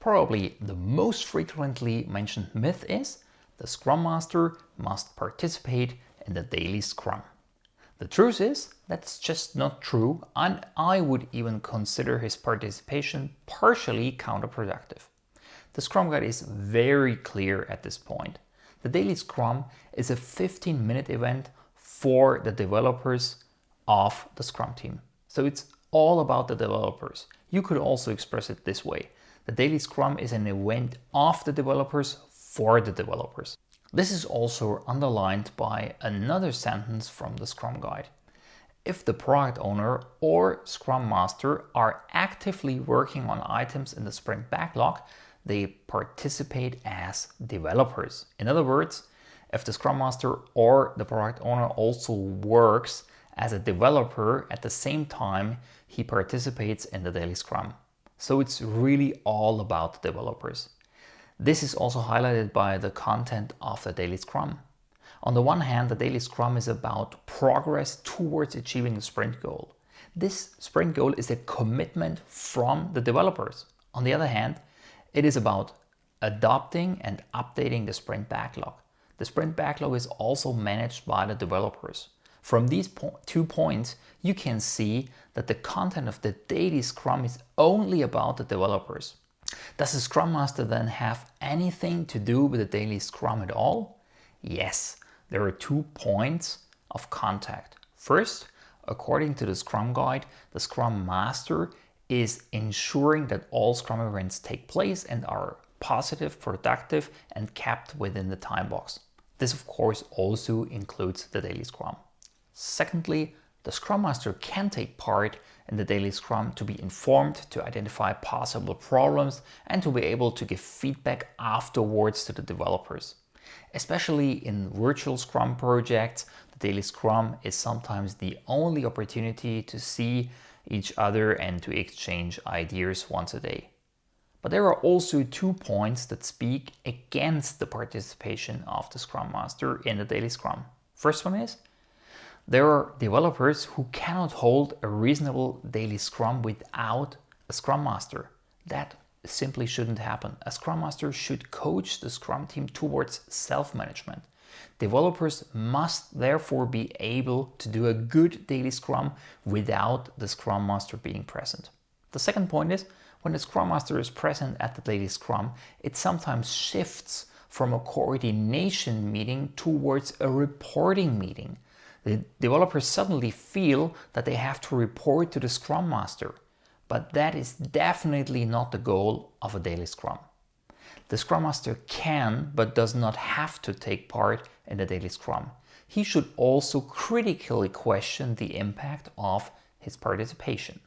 Probably the most frequently mentioned myth is the Scrum Master must participate in the Daily Scrum. The truth is, that's just not true, and I would even consider his participation partially counterproductive. The Scrum Guide is very clear at this point. The Daily Scrum is a 15-minute event for the developers of the Scrum team. So it's all about the developers. You could also express it this way. The Daily Scrum is an event of the developers for the developers. This is also underlined by another sentence from the Scrum Guide. If the product owner or Scrum Master are actively working on items in the sprint backlog, they participate as developers. In other words, if the Scrum Master or the product owner also works as a developer at the same time, he participates in the Daily Scrum. So it's really all about developers. This is also highlighted by the content of the Daily Scrum. On the one hand, the Daily Scrum is about progress towards achieving the sprint goal. This sprint goal is a commitment from the developers. On the other hand, it is about adopting and updating the sprint backlog. The sprint backlog is also managed by the developers. From these 2 points, you can see that the content of the Daily Scrum is only about the developers. Does the Scrum Master then have anything to do with the Daily Scrum at all? Yes, there are 2 points of contact. First, according to the Scrum Guide, the Scrum Master is ensuring that all Scrum events take place and are positive, productive, and kept within the time box. This, of course, also includes the Daily Scrum. Secondly, the Scrum Master can take part in the Daily Scrum to be informed, to identify possible problems, and to be able to give feedback afterwards to the developers. Especially in virtual Scrum projects, the Daily Scrum is sometimes the only opportunity to see each other and to exchange ideas once a day. But there are also 2 points that speak against the participation of the Scrum Master in the Daily Scrum. First one is, there are developers who cannot hold a reasonable Daily Scrum without a Scrum Master. That simply shouldn't happen. A Scrum Master should coach the Scrum team towards self-management. Developers must therefore be able to do a good Daily Scrum without the Scrum Master being present. The second point is, when the Scrum Master is present at the Daily Scrum, it sometimes shifts from a coordination meeting towards a reporting meeting. The developers suddenly feel that they have to report to the Scrum Master, but that is definitely not the goal of a Daily Scrum. The Scrum Master can, but does not have to take part in the Daily Scrum. He should also critically question the impact of his participation.